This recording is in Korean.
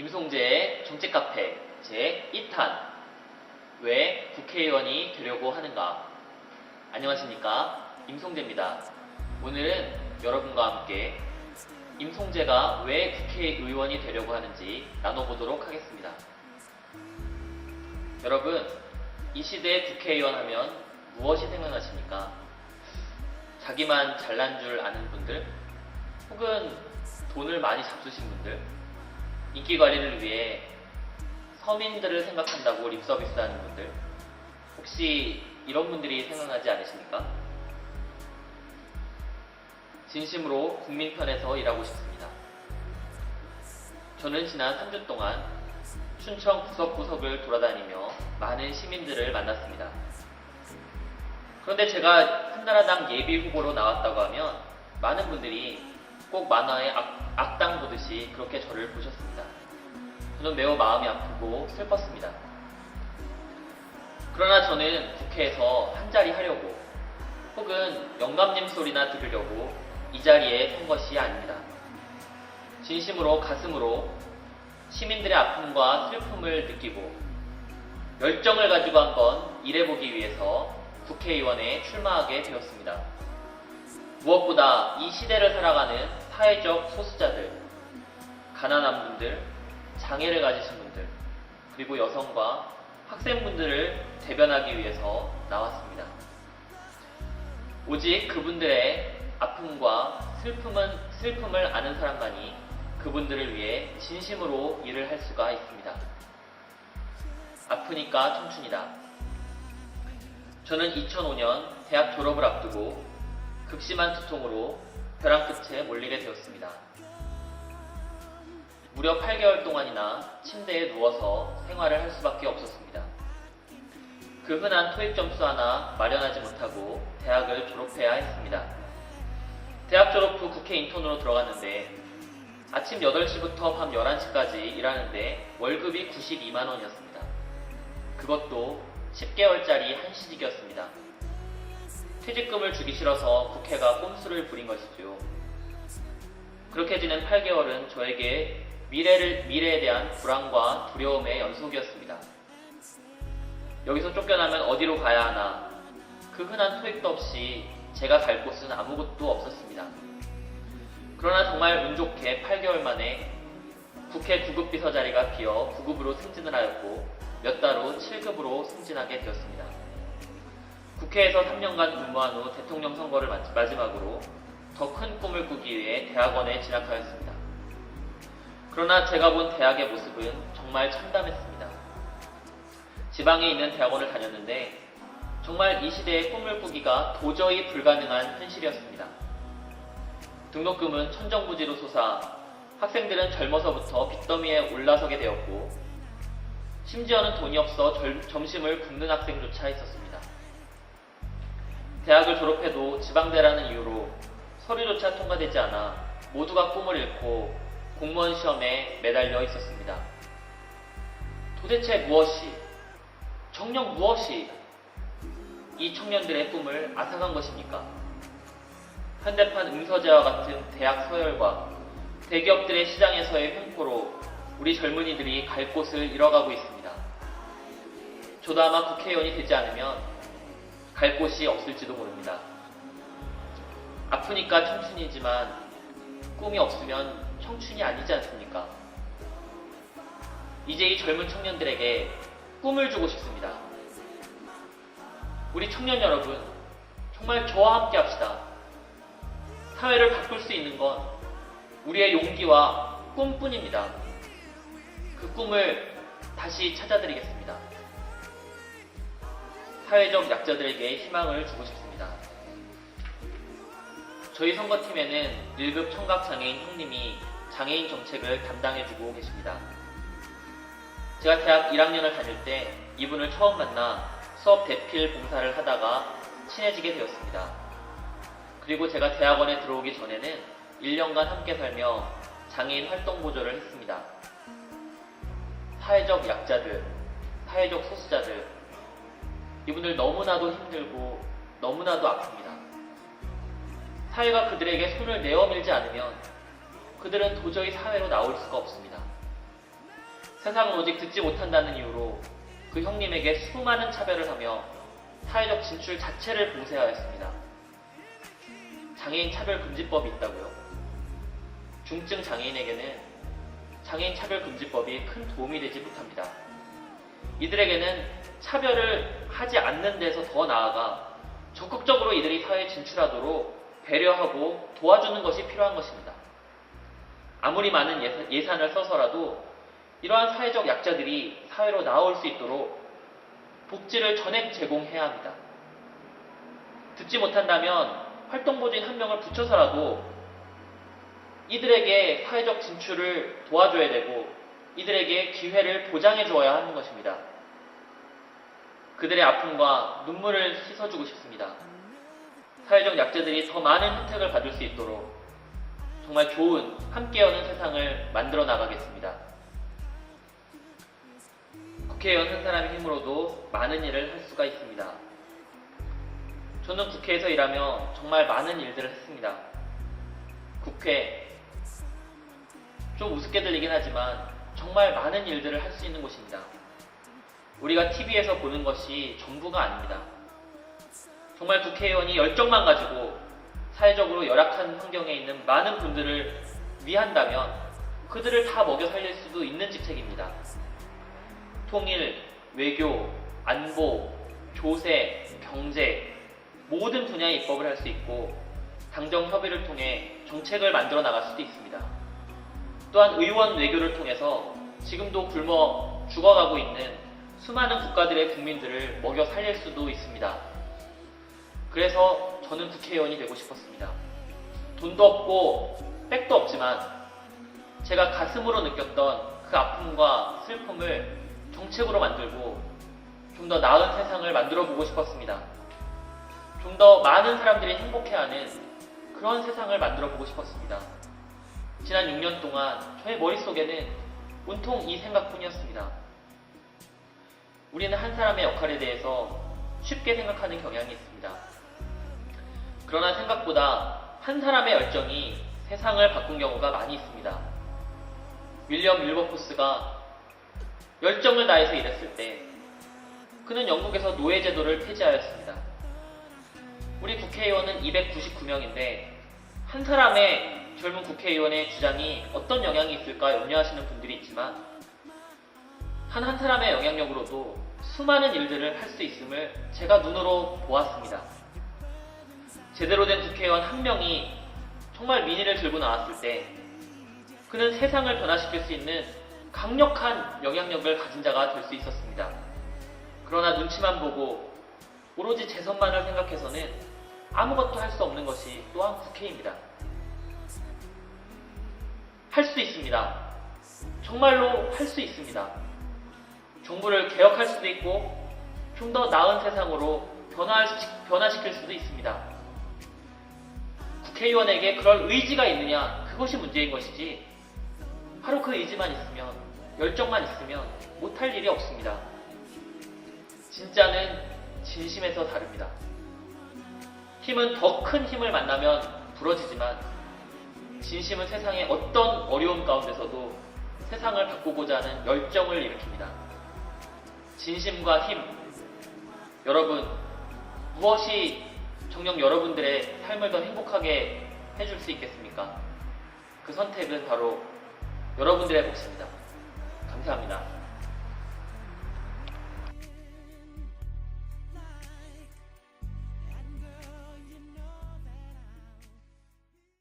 임송재의 정책카페 제2탄 왜 국회의원이 되려고 하는가. 안녕하십니까, 임송재입니다. 오늘은 여러분과 함께 임송재가 왜 국회의원이 되려고 하는지 나눠보도록 하겠습니다. 여러분, 이 시대의 국회의원 하면 무엇이 생각나십니까? 자기만 잘난 줄 아는 분들, 혹은 돈을 많이 잡수신 분들, 인기관리를 위해 서민들을 생각한다고 립서비스하는 분들, 혹시 이런 분들이 생각나지 않으십니까? 진심으로 국민 편에서 일하고 싶습니다. 저는 지난 3주 동안 춘천 구석구석을 돌아다니며 많은 시민들을 만났습니다. 그런데 제가 한나라당 예비 후보로 나왔다고 하면 많은 분들이 꼭 만화의 악당 보듯이 그렇게 저를 보셨습니다. 저는 매우 마음이 아프고 슬펐습니다. 그러나 저는 국회에서 한자리 하려고, 혹은 영감님 소리나 들으려고 이 자리에 선 것이 아닙니다. 진심으로 가슴으로 시민들의 아픔과 슬픔을 느끼고 열정을 가지고 한번 일해보기 위해서 국회의원에 출마하게 되었습니다. 무엇보다 이 시대를 살아가는 사회적 소수자들, 가난한 분들, 장애를 가지신 분들, 그리고 여성과 학생분들을 대변하기 위해서 나왔습니다. 오직 그분들의 아픔과 슬픔을 아는 사람만이 그분들을 위해 진심으로 일을 할 수가 있습니다. 아프니까 청춘이다. 저는 2005년 대학 졸업을 앞두고 극심한 두통으로 벼랑 끝에 몰리게 되었습니다. 무려 8개월 동안이나 침대에 누워서 생활을 할 수밖에 없었습니다. 그 흔한 토익 점수 하나 마련하지 못하고 대학을 졸업해야 했습니다. 대학 졸업 후 국회 인턴으로 들어갔는데 아침 8시부터 밤 11시까지 일하는데 월급이 92만 원이었습니다. 그것도 10개월짜리 한시직이었습니다. 퇴직금을 주기 싫어서 국회가 꼼수를 부린 것이죠. 그렇게 지낸 8개월은 저에게 미래에 대한 불안과 두려움의 연속이었습니다. 여기서 쫓겨나면 어디로 가야 하나, 그 흔한 토익도 없이 제가 갈 곳은 아무것도 없었습니다. 그러나 정말 운 좋게 8개월 만에 국회 9급 비서 자리가 비어 9급으로 승진을 하였고 몇 달 후 7급으로 승진하게 되었습니다. 국회에서 3년간 근무한 후 대통령 선거를 마지막으로 더 큰 꿈을 꾸기 위해 대학원에 진학하였습니다. 그러나 제가 본 대학의 모습은 정말 참담했습니다. 지방에 있는 대학원을 다녔는데 정말 이 시대의 꿈을 꾸기가 도저히 불가능한 현실이었습니다. 등록금은 천정부지로 솟아 학생들은 젊어서부터 빚더미에 올라서게 되었고, 심지어는 돈이 없어 점심을 굶는 학생조차 있었습니다. 대학을 졸업해도 지방대라는 이유로 서류조차 통과되지 않아 모두가 꿈을 잃고 공무원 시험에 매달려 있었습니다. 도대체 무엇이, 정녕 무엇이 이 청년들의 꿈을 앗아간 것입니까? 현대판 응서제와 같은 대학 서열과 대기업들의 시장에서의 횡포로 우리 젊은이들이 갈 곳을 잃어가고 있습니다. 저도 아마 국회의원이 되지 않으면 갈 곳이 없을지도 모릅니다. 아프니까 청춘이지만 꿈이 없으면 청춘이 아니지 않습니까? 이제 이 젊은 청년들에게 꿈을 주고 싶습니다. 우리 청년 여러분, 정말 저와 함께 합시다. 사회를 바꿀 수 있는 건 우리의 용기와 꿈뿐입니다. 그 꿈을 다시 찾아드리겠습니다. 사회적 약자들에게 희망을 주고 싶습니다. 저희 선거팀에는 1급 청각장애인 형님이 장애인 정책을 담당해주고 계십니다. 제가 대학 1학년을 다닐 때 이분을 처음 만나 수업 대필 봉사를 하다가 친해지게 되었습니다. 그리고 제가 대학원에 들어오기 전에는 1년간 함께 살며 장애인 활동 보조를 했습니다. 사회적 약자들, 사회적 소수자들, 이분들 너무나도 힘들고 너무나도 아픕니다. 사회가 그들에게 손을 내어밀지 않으면 그들은 도저히 사회로 나올 수가 없습니다. 세상은 오직 듣지 못한다는 이유로 그 형님에게 수많은 차별을 하며 사회적 진출 자체를 봉쇄하였습니다. 장애인 차별금지법이 있다고요? 중증 장애인에게는 장애인 차별금지법이 큰 도움이 되지 못합니다. 이들에게는 차별을 하지 않는 데서 더 나아가 적극적으로 이들이 사회에 진출하도록 배려하고 도와주는 것이 필요한 것입니다. 아무리 많은 예산을 써서라도 이러한 사회적 약자들이 사회로 나올 수 있도록 복지를 전액 제공해야 합니다. 듣지 못한다면 활동보조인 한 명을 붙여서라도 이들에게 사회적 진출을 도와줘야 되고 이들에게 기회를 보장해 주어야 하는 것입니다. 그들의 아픔과 눈물을 씻어주고 싶습니다. 사회적 약자들이 더 많은 혜택을 받을 수 있도록 정말 좋은 함께 여는 세상을 만들어 나가겠습니다. 국회의원 한 사람의 힘으로도 많은 일을 할 수가 있습니다. 저는 국회에서 일하며 정말 많은 일들을 했습니다. 국회, 좀 우습게 들리긴 하지만 정말 많은 일들을 할 수 있는 곳입니다. 우리가 TV에서 보는 것이 전부가 아닙니다. 정말 국회의원이 열정만 가지고 사회적으로 열악한 환경에 있는 많은 분들을 위한다면 그들을 다 먹여 살릴 수도 있는 직책입니다. 통일, 외교, 안보, 조세, 경제 모든 분야의 입법을 할 수 있고 당정 협의를 통해 정책을 만들어 나갈 수도 있습니다. 또한 의원 외교를 통해서 지금도 굶어 죽어가고 있는 수많은 국가들의 국민들을 먹여 살릴 수도 있습니다. 그래서 저는 국회의원이 되고 싶었습니다. 돈도 없고 백도 없지만 제가 가슴으로 느꼈던 그 아픔과 슬픔을 정책으로 만들고 좀 더 나은 세상을 만들어 보고 싶었습니다. 좀 더 많은 사람들이 행복해하는 그런 세상을 만들어 보고 싶었습니다. 지난 6년 동안 저의 머릿속에는 온통 이 생각뿐이었습니다. 우리는 한 사람의 역할에 대해서 쉽게 생각하는 경향이 있습니다. 그러나 생각보다 한 사람의 열정이 세상을 바꾼 경우가 많이 있습니다. 윌리엄 윌버포스가 열정을 다해서 일했을 때 그는 영국에서 노예제도를 폐지하였습니다. 우리 국회의원은 299명인데 한 사람의 젊은 국회의원의 주장이 어떤 영향이 있을까 염려하시는 분들이 있지만 한 사람의 영향력으로도 수많은 일들을 할 수 있음을 제가 눈으로 보았습니다. 제대로 된 국회의원 한 명이 정말 민의를 들고 나왔을 때 그는 세상을 변화시킬 수 있는 강력한 영향력을 가진 자가 될 수 있었습니다. 그러나 눈치만 보고 오로지 재선만을 생각해서는 아무것도 할 수 없는 것이 또한 국회입니다. 할 수 있습니다. 정말로 할 수 있습니다. 정부를 개혁할 수도 있고 좀 더 나은 세상으로 변화시킬 수도 있습니다. 국회의원에게 그럴 의지가 있느냐, 그것이 문제인 것이지 바로 그 의지만 있으면, 열정만 있으면 못할 일이 없습니다. 진짜는 진심에서 다릅니다. 힘은 더 큰 힘을 만나면 부러지지만 진심은 세상의 어떤 어려움 가운데서도 세상을 바꾸고자 하는 열정을 일으킵니다. 진심과 힘, 여러분, 무엇이 정녕 여러분들의 삶을 더 행복하게 해줄 수 있겠습니까? 그 선택은 바로 여러분들의 몫입니다. 감사합니다.